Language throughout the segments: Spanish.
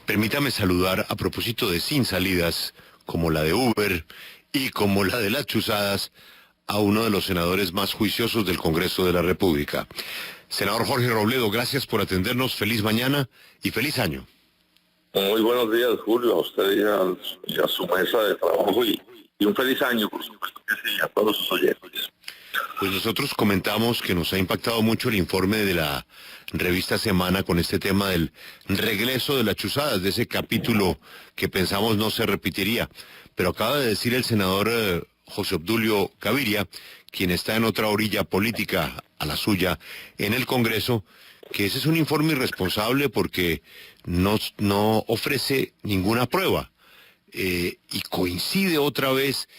Permítame saludar a propósito de Sin Salidas, como la de Uber y como la de las chuzadas, a uno de los senadores más juiciosos del Congreso de la República. Senador Jorge Robledo, gracias por atendernos. Feliz mañana y feliz año. Muy buenos días, Julio, a usted y a su mesa de trabajo y un feliz año, por supuesto que sí, a todos sus oyentes. Pues nosotros comentamos que nos ha impactado mucho el informe de la revista Semana con este tema del regreso de las chuzadas, de ese capítulo que pensamos no se repetiría. Pero acaba de decir el senador José Obdulio Gaviria, quien está en otra orilla política a la suya en el Congreso, que ese es un informe irresponsable porque no ofrece ninguna prueba. Y coincide otra vez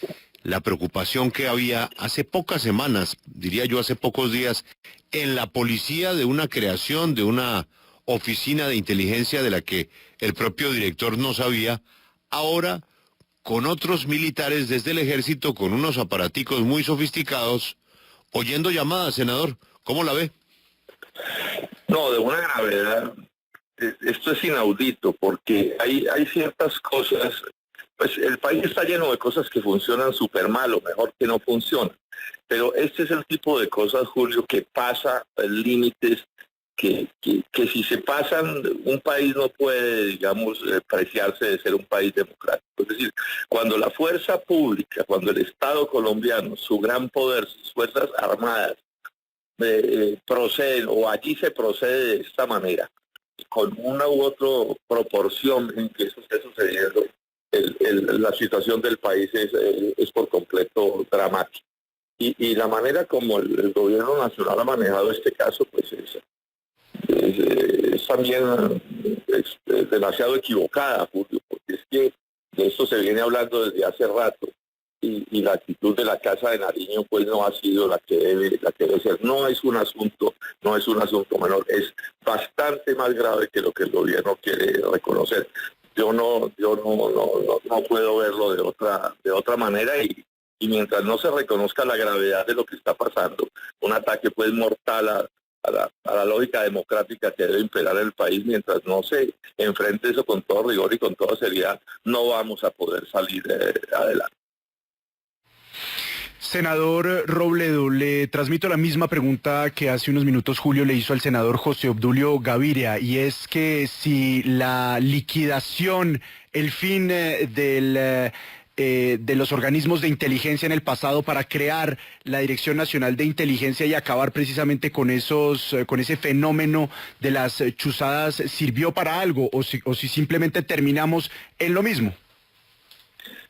la preocupación que había hace pocas semanas, diría yo hace pocos días, en la policía de una creación de una oficina de inteligencia de la que el propio director no sabía, ahora con otros militares desde el ejército con unos aparaticos muy sofisticados, oyendo llamadas, senador. ¿Cómo la ve? No, de una gravedad. Esto es inaudito porque hay ciertas cosas, pues el país está lleno de cosas que funcionan súper mal o mejor que no funcionan. Pero este es el tipo de cosas, Julio, que pasa límites que si se pasan, un país no puede, digamos, preciarse de ser un país democrático. Es decir, cuando la fuerza pública, cuando el Estado colombiano, su gran poder, sus fuerzas armadas, proceden, o allí se procede de esta manera, con una u otra proporción en que eso esté sucediendo, la situación del país es por completo dramática. Y la manera como el gobierno nacional ha manejado este caso, pues es también demasiado equivocada, Julio, porque es que de esto se viene hablando desde hace rato y la actitud de la Casa de Nariño pues no ha sido la que debe ser. No es un asunto menor, es bastante más grave que lo que el gobierno quiere reconocer. Yo no puedo verlo de otra manera y mientras no se reconozca la gravedad de lo que está pasando, un ataque pues mortal a la lógica democrática que debe imperar en el país, mientras no se enfrente eso con todo rigor y con toda seriedad, no vamos a poder salir adelante. Senador Robledo, le transmito la misma pregunta que hace unos minutos Julio le hizo al senador José Obdulio Gaviria, y es que si la liquidación, el fin de los organismos de inteligencia en el pasado para crear la Dirección Nacional de Inteligencia y acabar precisamente con con ese fenómeno de las chuzadas sirvió para algo, o si simplemente terminamos en lo mismo.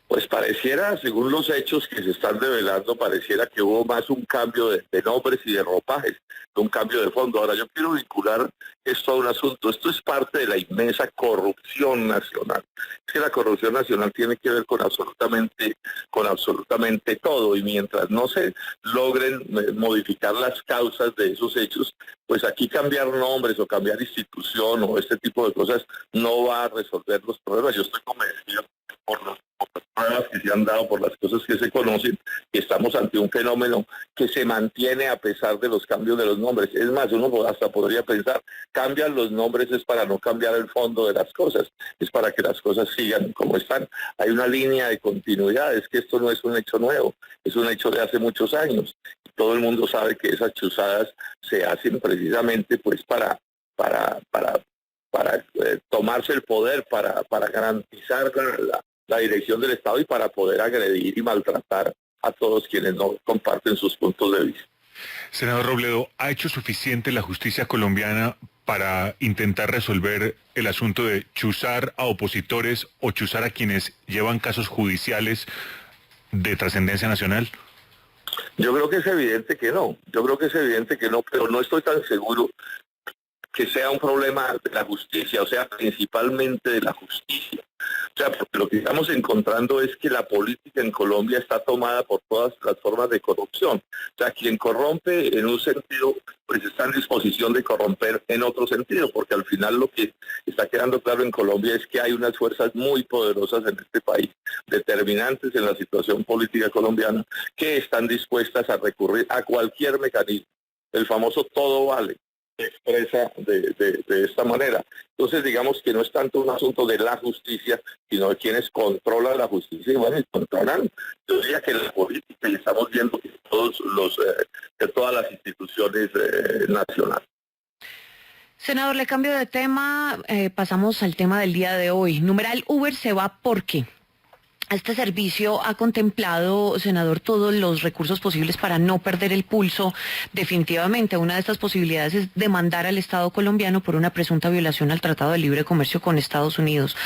Pues pareciera, según los hechos que se están develando, pareciera que hubo más un cambio de nombres y de ropajes, un cambio de fondo. Ahora yo quiero vincular esto a un asunto. Esto es parte de la inmensa corrupción nacional. Es que la corrupción nacional tiene que ver con absolutamente todo, y mientras no se logren modificar las causas de esos hechos, pues aquí cambiar nombres o cambiar institución o este tipo de cosas no va a resolver los problemas. Yo estoy convencido por las pruebas que se han dado, por las cosas que se conocen, que estamos ante un fenómeno que se mantiene a pesar de los cambios de los nombres. Es más, uno hasta podría pensar, cambian los nombres es para no cambiar el fondo de las cosas, es para que las cosas sigan como están. Hay una línea de continuidad, es que esto no es un hecho nuevo, es un hecho de hace muchos años. Todo el mundo sabe que esas chuzadas se hacen precisamente pues para tomarse el poder, para garantizar la dirección del Estado y para poder agredir y maltratar a todos quienes no comparten sus puntos de vista. Senador Robledo, ¿ha hecho suficiente la justicia colombiana para intentar resolver el asunto de chuzar a opositores o chuzar a quienes llevan casos judiciales de trascendencia nacional? Yo creo que es evidente que no, pero no estoy tan seguro que sea un problema de la justicia, o sea, principalmente de la justicia. O sea, porque lo que estamos encontrando es que la política en Colombia está tomada por todas las formas de corrupción. O sea, quien corrompe en un sentido, pues está en disposición de corromper en otro sentido, porque al final lo que está quedando claro en Colombia es que hay unas fuerzas muy poderosas en este país, determinantes en la situación política colombiana, que están dispuestas a recurrir a cualquier mecanismo. El famoso todo vale. expresa de esta manera. Entonces, digamos que no es tanto un asunto de la justicia, sino de quienes controlan la justicia, y bueno, y controlan, yo diría que la política, y estamos viendo que que todas las instituciones nacionales. Senador, le cambio de tema, pasamos al tema del día de hoy. Numeral Uber se va porque este servicio ha contemplado, senador, todos los recursos posibles para no perder el pulso. Definitivamente, una de estas posibilidades es demandar al Estado colombiano por una presunta violación al Tratado de Libre Comercio con Estados Unidos.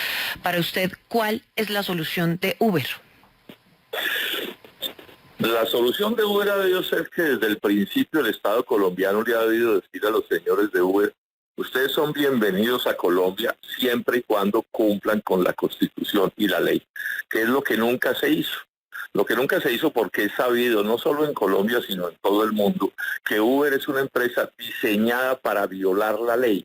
Para usted, ¿cuál es la solución de Uber? La solución de Uber ha debido ser que desde el principio el Estado colombiano le ha debido decir a los señores de Uber: ustedes son bienvenidos a Colombia siempre y cuando cumplan con la Constitución y la ley, que es lo que nunca se hizo. Lo que nunca se hizo porque es sabido, no solo en Colombia, sino en todo el mundo, que Uber es una empresa diseñada para violar la ley,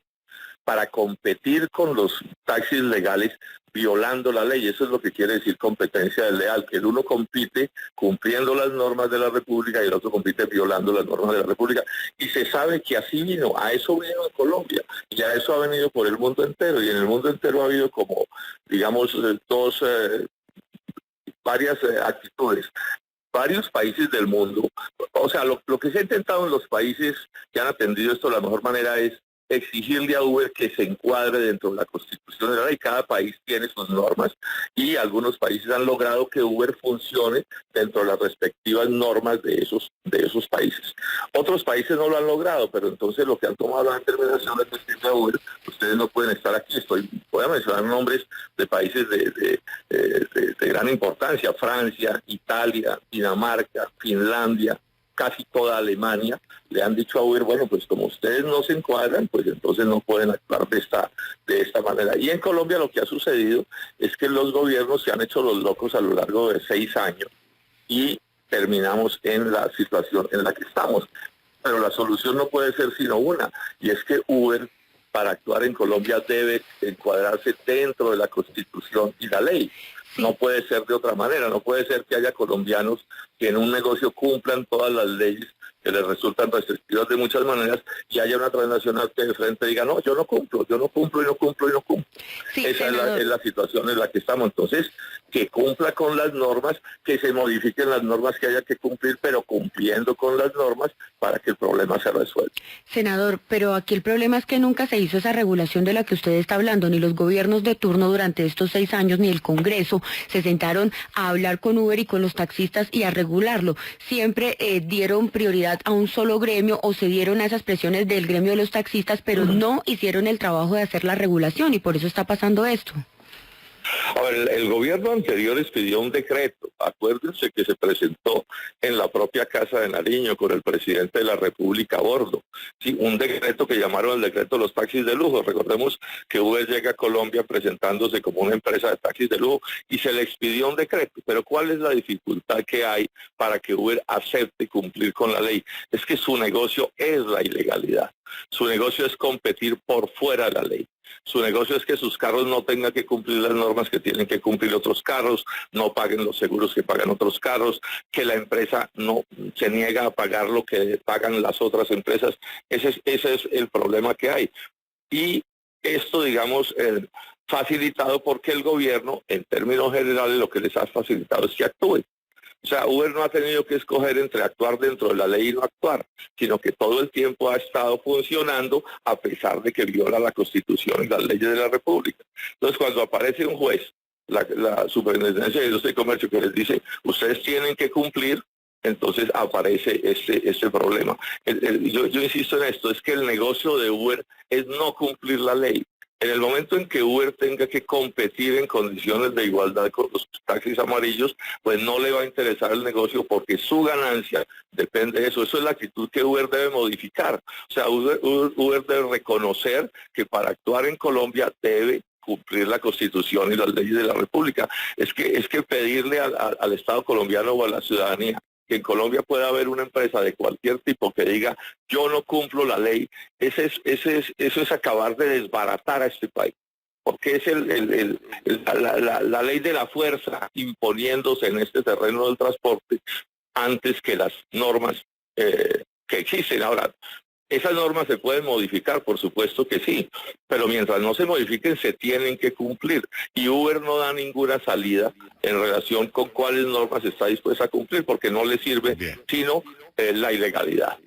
para competir con los taxis legales violando la ley. Eso es lo que quiere decir competencia desleal, que el uno compite cumpliendo las normas de la República y el otro compite violando las normas de la República. Y se sabe que así vino, a eso vino en Colombia, y a eso ha venido por el mundo entero, y en el mundo entero ha habido como, digamos, varias actitudes. Varios países del mundo, o sea, lo que se ha intentado en los países que han atendido esto de la mejor manera es exigirle a Uber que se encuadre dentro de la Constitución de la ley. Cada país tiene sus normas y algunos países han logrado que Uber funcione dentro de las respectivas normas de esos países. Otros países no lo han logrado, pero entonces lo que han tomado la determinación es decirle a Uber: ustedes no pueden estar aquí. Voy a mencionar nombres de países de gran importancia: Francia, Italia, Dinamarca, Finlandia, casi toda Alemania. Le han dicho a Uber: bueno, pues como ustedes no se encuadran, pues entonces no pueden actuar de esta manera. Y en Colombia lo que ha sucedido es que los gobiernos se han hecho los locos a lo largo de 6 años y terminamos en la situación en la que estamos. Pero la solución no puede ser sino una, y es que Uber, para actuar en Colombia, debe encuadrarse dentro de la Constitución y la ley. No puede ser de otra manera, no puede ser que haya colombianos que en un negocio cumplan todas las leyes que les resultan restrictivas de muchas maneras, y haya una transnacional que de frente diga: no, yo no cumplo y no cumplo. Sí, esa es la situación en la que estamos. Entonces, que cumpla con las normas, que se modifiquen las normas que haya que cumplir, pero cumpliendo con las normas para que el problema se resuelva. Senador, pero aquí el problema es que nunca se hizo esa regulación de la que usted está hablando. Ni los gobiernos de turno durante estos 6 años, ni el Congreso se sentaron a hablar con Uber y con los taxistas y a regularlo. Siempre dieron prioridad a un solo gremio o se dieron a esas presiones del gremio de los taxistas, pero no hicieron el trabajo de hacer la regulación, y por eso está pasando esto. A ver, el gobierno anterior expidió un decreto, acuérdense, que se presentó en la propia Casa de Nariño con el presidente de la República a bordo. Sí, un decreto que llamaron el decreto de los taxis de lujo. Recordemos que Uber llega a Colombia presentándose como una empresa de taxis de lujo y se le expidió un decreto. Pero ¿cuál es la dificultad que hay para que Uber acepte cumplir con la ley? Es que su negocio es la ilegalidad. Su negocio es competir por fuera de la ley. Su negocio es que sus carros no tengan que cumplir las normas que tienen que cumplir otros carros, no paguen los seguros que pagan otros carros, que la empresa no se niega a pagar lo que pagan las otras empresas. Ese es el problema que hay. Y esto, digamos, facilitado porque el gobierno, en términos generales, lo que les ha facilitado es que actúen. O sea, Uber no ha tenido que escoger entre actuar dentro de la ley y no actuar, sino que todo el tiempo ha estado funcionando a pesar de que viola la Constitución y las leyes de la República. Entonces, cuando aparece un juez, la Superintendencia de Industria y Comercio, que les dice: ustedes tienen que cumplir, entonces aparece este problema. Yo insisto en esto, es que el negocio de Uber es no cumplir la ley. En el momento en que Uber tenga que competir en condiciones de igualdad con los taxis amarillos, pues no le va a interesar el negocio, porque su ganancia depende de eso. Eso es la actitud que Uber debe modificar. O sea, Uber debe reconocer que para actuar en Colombia debe cumplir la Constitución y las leyes de la República. Es que pedirle al Estado colombiano o a la ciudadanía que en Colombia pueda haber una empresa de cualquier tipo que diga: yo no cumplo la ley, eso es acabar de desbaratar a este país, porque es la ley de la fuerza imponiéndose en este terreno del transporte antes que las normas que existen. Ahora, Esas normas se pueden modificar, por supuesto que sí, pero mientras no se modifiquen se tienen que cumplir. Y Uber no da ninguna salida en relación con cuáles normas está dispuesta a cumplir, porque no le sirve sino la ilegalidad.